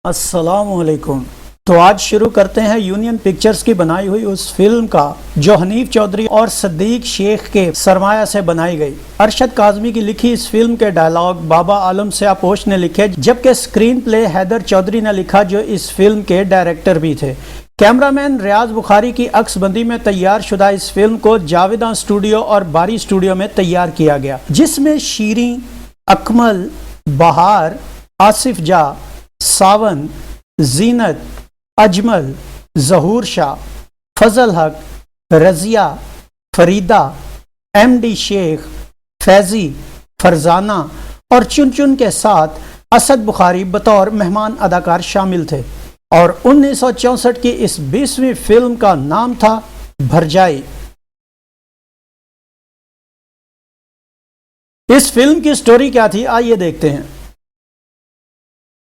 अस्सलाम वालेकुम। तो आज शुरू करते हैं यूनियन पिक्चर्स की बनाई हुई उस फिल्म का जो हनीफ चौधरी और सदीक शेख के सरमाया से बनाई गई। अरशद काज़मी की लिखी इस फिल्म के डायलॉग बाबा आलम सियापोश ने लिखे, जबकि स्क्रीन प्ले हैदर चौधरी ने लिखा जो इस फिल्म के डायरेक्टर भी थे। कैमरामैन रियाज बुखारी की अक्सबंदी में तैयार शुदा इस फिल्म को जावेदा स्टूडियो और बारी स्टूडियो में तैयार किया गया, जिसमें शीरी, अकमल, बहार, आसिफ जा, सावन, जीनत, अजमल, जहूर शाह, फजल हक, रजिया, फरीदा, एमडी शेख, फैजी, फरजाना और चुन चुन के साथ असद बुखारी बतौर मेहमान अदाकार शामिल थे। और 1964 की इस 20वीं फिल्म का नाम था भरजाई। इस फिल्म की स्टोरी क्या थी, आइए देखते हैं।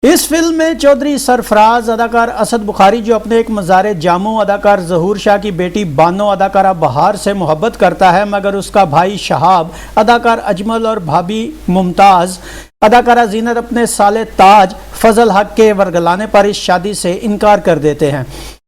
इस फिल्म में चौधरी सरफराज अदाकार असद बुखारी, जो अपने एक मज़ारे जामो अदाकार जहूर शाह की बेटी बानो अदाकारा बहार से मोहब्बत करता है, मगर उसका भाई शहाब अदाकार अजमल और भाभी मुमताज़ अदाकारा जीनत अपने साले ताज फजल हक के वर्गलाने पर इस शादी से इनकार कर देते हैं।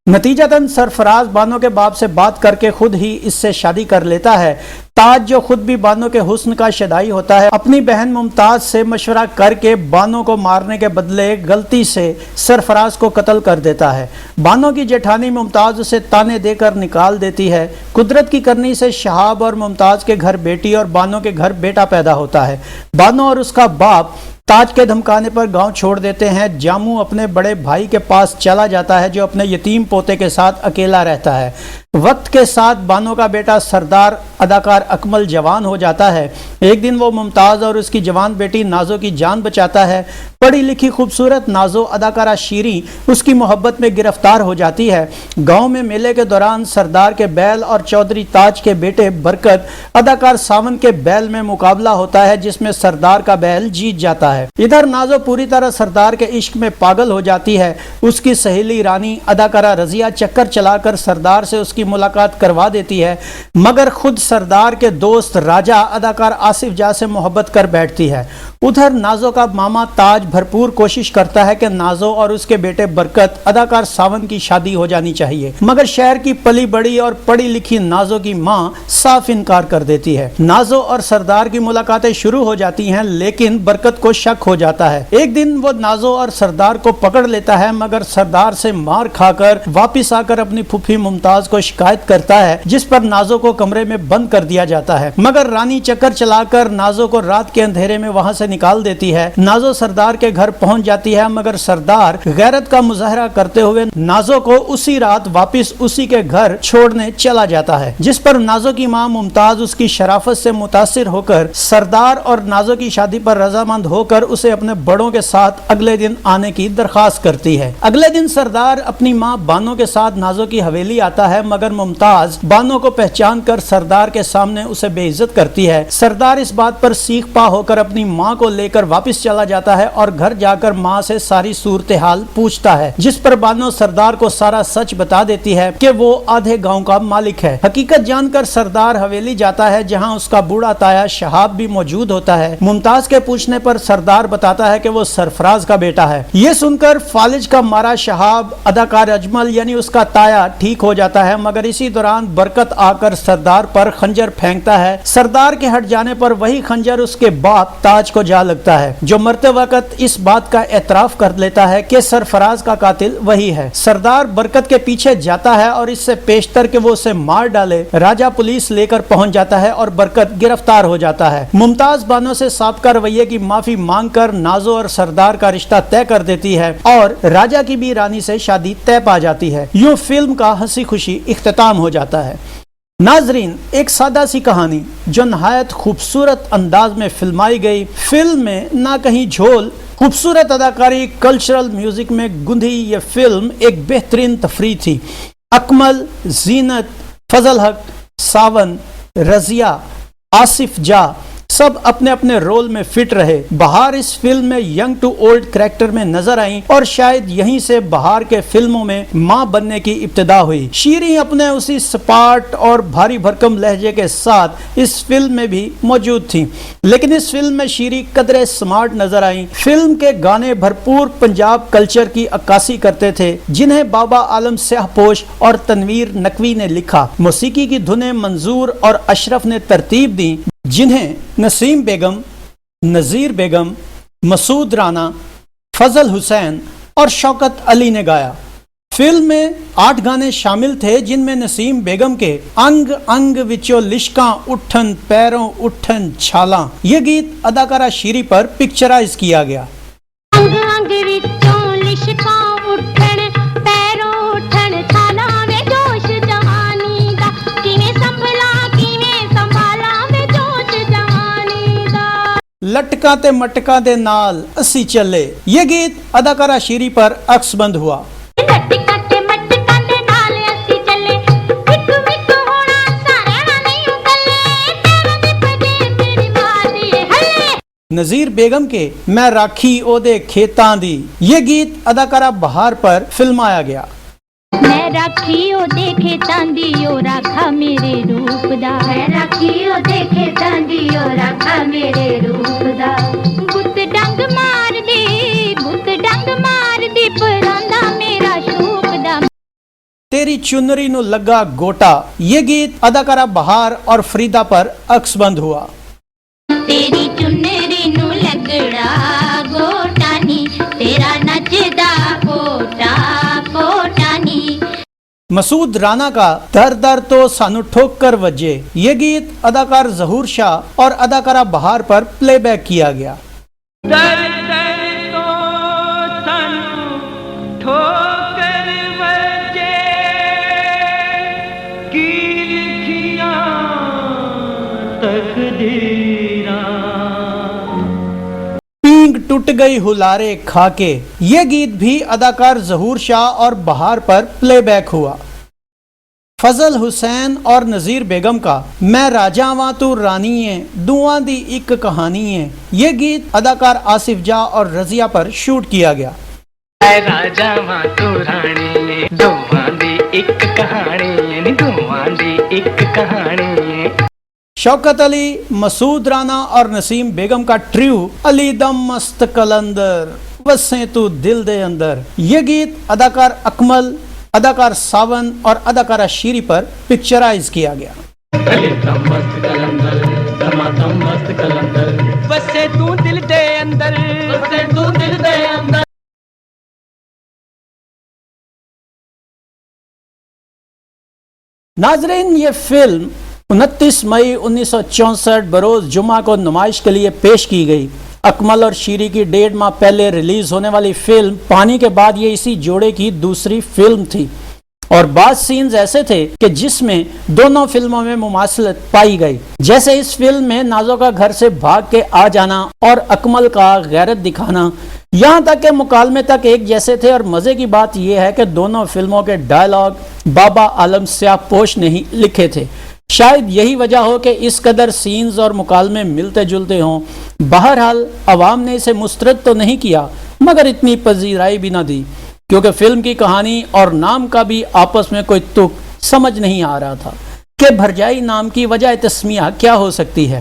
नतीजतन सरफराज बानो के बाप से बात करके खुद ही इससे शादी कर लेता है। ताज, जो खुद भी बानो के हुस्न का शदाई होता है, अपनी बहन मुमताज से मशवरा करके बानो को मारने के बदले गलती से सरफराज को कत्ल कर देता है। बानो की जेठानी मुमताज उसे ताने देकर निकाल देती है। कुदरत की करनी से शहाब और मुमताज के घर बेटी और बानो के घर बेटा पैदा होता है। बानो और उसका बाप ताज के धमकाने पर गांव छोड़ देते हैं। जामू अपने बड़े भाई के पास चला जाता है, जो अपने यतीम पोते के साथ अकेला रहता है। वक्त के साथ बानो का बेटा सरदार अदाकार अकमल जवान हो जाता है। एक दिन वो मुमताज़ और उसकी जवान बेटी नाजो की जान बचाता है। पढ़ी लिखी खूबसूरत नाजो अदाकारा शीरी उसकी मोहब्बत में गिरफ्तार हो जाती है। गांव में मेले के दौरान सरदार के बैल और चौधरी ताज के बेटे बरकत अदाकार सावन के बैल में मुकाबला होता है, जिसमें सरदार का बैल जीत जाता है। इधर नाजो पूरी तरह सरदार के इश्क में पागल हो जाती है। उसकी सहेली रानी अदाकारा रजिया चक्कर चलाकर सरदार से उसकी मुलाकात करवा देती है, मगर खुद सरदार के दोस्त राजा अदाकार आसिफ जा से मोहब्बत कर बैठती है। उधर नाजो का मामा ताज भरपूर कोशिश करता है कि नाजो और उसके बेटे बरकत अदाकार सावन की शादी हो जानी चाहिए, मगर शहर की पली बड़ी और पढ़ी लिखी नाजो की मां साफ इनकार कर देती है। नाजो और सरदार की मुलाकातें शुरू हो जाती हैं, लेकिन बरकत को शक हो जाता है। एक दिन वो नाजो और सरदार को पकड़ लेता है, मगर सरदार से मार खाकर वापिस आकर अपनी फूफी मुमताज को शिकायत करता है, जिस पर नाजो को कमरे में बंद कर दिया जाता है। मगर रानी चक्कर चलाकर नाजो को रात के अंधेरे में वहां से निकाल देती है। नाजो सरदार के घर पहुंच जाती है, मगर सरदार गैरत का मुजाहरा करते हुए नाजो को उसी रात वापिस उसी के घर छोड़ने चला जाता है, जिस पर नाजो की मां मुमताज उसकी शराफत से मुतासिर होकर सरदार और नाजो की शादी पर रजामंद होकर उसे अपने बड़ों के साथ अगले दिन आने की दरखास्त करती है। अगले दिन सरदार अपनी मां बानो के साथ नाजो की हवेली आता है, मगर मुमताज बानो को पहचान कर सरदार के सामने उसे बेइज्जत करती है। सरदार इस बात पर सीख पा होकर अपनी मां को लेकर वापस चला जाता है और घर जाकर मां से सारी सूरत हाल पूछता है, जिस पर बानो सरदार को सारा सच बता देती है कि वो आधे गांव का मालिक है। हकीकत जानकर सरदार हवेली जाता है, जहां उसका बूढ़ा ताया शहाब भी मौजूद होता है। मुमताज के पूछने पर सरदार बताता है कि वो सरफराज का बेटा है। ये सुनकर फालिज का मारा शहाब अदाकार अजमल यानी उसका ताया ठीक हो जाता है, मगर इसी दौरान बरकत आकर सरदार पर खंजर फेंकता है। सरदार के हट जाने पर वही खंजर उसके बाप ताज को जा लगता है, जो मरते वक्त इस बात का एतराफ कर लेता है कि सरफराज का कातिल वही है। सरदार बरकत के पीछे जाता है और इससे पेशतर के वो उसे मार डाले राजा पुलिस लेकर पहुंच जाता है और बरकत गिरफ्तार हो जाता है। मुमताज बानो से साबका रवैये की माफी मांगकर नाजो और सरदार का रिश्ता तय कर देती है और राजा की भी रानी से शादी तय पा जाती है। यूं फिल्म का हंसी खुशी इख्तिताम हो जाता है। नाजरीन, एक सादा सी कहानी जो नहायत खूबसूरत अंदाज में फिल्माई गई। फिल्म में ना कहीं झोल, खूबसूरत अदाकारी, कल्चरल म्यूजिक में गुंधी ये फिल्म एक बेहतरीन तफरीह थी। अकमल, जीनत, फजल हक, सावन, रजिया, आसिफ जा, سب اپنے اپنے رول میں فٹ رہے۔ بہار اس فلم میں ینگ ٹو اولڈ کریکٹر میں نظر آئیں اور شاید یہیں سے بہار کے فلموں میں ماں بننے کی ابتدا ہوئی۔ شیریں اپنے اسی سپاٹ اور بھاری بھرکم لہجے کے ساتھ اس فلم میں بھی موجود تھیں، لیکن اس فلم میں شیریں قدرے سمارٹ نظر آئیں۔ فلم کے گانے بھرپور پنجاب کلچر کی عکاسی کرتے تھے، جنہیں بابا عالم سیاہ پوش اور تنویر نقوی نے لکھا۔ موسیقی کی دھنیں منظور اور اشرف نے ترتیب دیں، جنہیں نسیم بیگم، نذیر بیگم، مسعود رانا، فضل حسین اور شوکت علی نے گایا۔ فلم میں 8 گانے شامل تھے، جن میں نسیم بیگم کے انگ انگ وچوں لشکاں اٹھن پیروں اٹھن چھالاں یہ گیت اداکارہ شیری پر پکچرائز کیا گیا۔ انگ انگ وچوں لشکاں اٹھن پیروں اٹھن چھالاں وے جوش جوانی دا کیویں سنبھالاں وے جوش جوانی دا لٹکاں تے مٹکاں دے نال اسی چلے یہ گیت اداکارہ شیری پر عکس بند ہوا۔ لٹکاں تے مٹکاں دے نال اسی چلے وک وک ہونا سارے نہیں اکلے تیرے دے پجے میری ماں دی ہلے۔ نذیر بیگم کے میں راکھی او دے کھیتاں دی یہ گیت اداکارہ بہار پر فلمایا گیا۔ میں راکھی او دیکھے تاندی او راکھا میرے روپ دا میں راکھی او دیکھے تاندی او راکھا میرے روپ دا بت ڈنگ مار دی پراندا میرا شوق دا تیری چنری نو لگا گوٹا یہ گیت اداکارہ بہار اور فریدہ پر عکس بند ہوا۔ تیری چنری نو لگڑا گوٹا نی تیرا نچدا پوٹا پوٹا نی۔ مسعود رانا کا در در تو سانو ٹھوک کر وجے یہ گیت اداکار ظہور شاہ اور اداکارہ بہار پر پلے بیک کیا گیا۔ در در تو سانو ٹھوکر وجے کی لکھیاں تقدیراں پینگ ٹوٹ گئی ہلارے کھا کے یہ گیت بھی اداکار ظہور شاہ اور بہار پر پلے بیک ہوا۔ فضل حسین اور نذیر بیگم کا میں راجا واں تو رانی ہے دعاں دی ایک کہانی ہے یہ گیت اداکار آصف جاں اور رضیہ پر شوٹ کیا گیا۔ اے راجا ماں تو رانی دوواں دی ایک کہانی ہے دوواں دی ایک کہانی ہے۔ شوکت علی، مسعود رانا اور نسیم بیگم کا ٹریو علی دم مست کلندر وسیں تو دل دے اندر یہ گیت اداکار اکمل، اداکار ساون اور اداکارہ شیری پر پکچرائز کیا گیا۔ علی دم مست کلندر دم مست کلندر وسے تو دل دے اندر وسے تو دل دے اندر۔ ناظرین، یہ فلم 29 مئی 1964 بروز جمعہ کو نمائش کے لیے پیش کی گئی۔ اکمل اور شیری کی 1.5 ماہ پہلے ریلیز ہونے والی فلم پانی کے بعد یہ اسی جوڑے کی دوسری فلم تھی اور بعض سینز ایسے تھے کہ جس میں دونوں فلموں میں مماثلت پائی گئی، جیسے اس فلم میں نازو کا گھر سے بھاگ کے آ جانا اور اکمل کا غیرت دکھانا، یہاں تک کہ مکالمے تک ایک جیسے تھے۔ اور مزے کی بات یہ ہے کہ دونوں فلموں کے ڈائلاگ بابا عالم سیاہ پوش نے ہی لکھے تھے۔ شاید یہی وجہ ہو کہ اس قدر سینز اور مکالمے ملتے جلتے ہوں۔ بہرحال عوام نے اسے مسترد تو نہیں کیا مگر اتنی پذیرائی بھی نہ دی، کیونکہ فلم کی کہانی اور نام کا بھی آپس میں کوئی تک سمجھ نہیں آ رہا تھا کہ بھرجائی نام کی وجہ تسمیہ کیا ہو سکتی ہے۔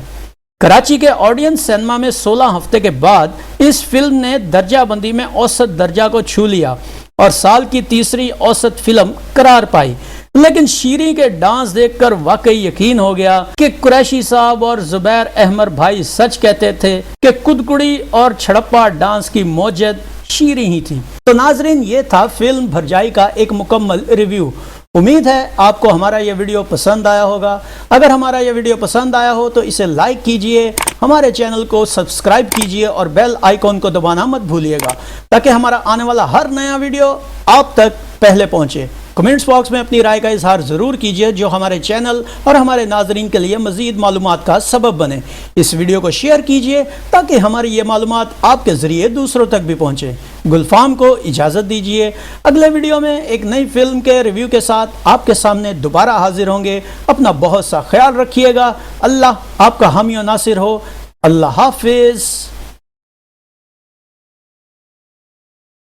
کراچی کے آڈینس سینما میں 16 ہفتے کے بعد اس فلم نے درجہ بندی میں اوسط درجہ کو چھو لیا اور سال کی تیسری اوسط فلم قرار پائی۔ لیکن شیریں کے ڈانس دیکھ کر واقعی یقین ہو گیا کہ قریشی صاحب اور زبیر احمر بھائی سچ کہتے تھے کہ کدکڑی اور چھڑپا ڈانس کی موجد شیریں ہی تھی۔ تو ناظرین، یہ تھا فلم بھرجائی کا ایک مکمل ریویو۔ امید ہے آپ کو ہمارا یہ ویڈیو پسند آیا ہوگا۔ اگر ہمارا یہ ویڈیو پسند آیا ہو تو اسے لائک کیجئے، ہمارے چینل کو سبسکرائب کیجئے اور بیل آئیکن کو دبانا مت بھولیے گا تاکہ ہمارا آنے والا ہر نیا ویڈیو آپ تک پہلے پہنچے۔ کمنٹس باکس میں اپنی رائے کا اظہار ضرور کیجئے جو ہمارے چینل اور ہمارے ناظرین کے لیے مزید معلومات کا سبب بنے۔ اس ویڈیو کو شیئر کیجئے تاکہ ہماری یہ معلومات آپ کے ذریعے دوسروں تک بھی پہنچے۔ گلفام کو اجازت دیجئے، اگلے ویڈیو میں ایک نئی فلم کے ریویو کے ساتھ آپ کے سامنے دوبارہ حاضر ہوں گے۔ اپنا بہت سا خیال رکھیے گا۔ اللہ آپ کا حامی و ناصر ہو۔ اللہ حافظ.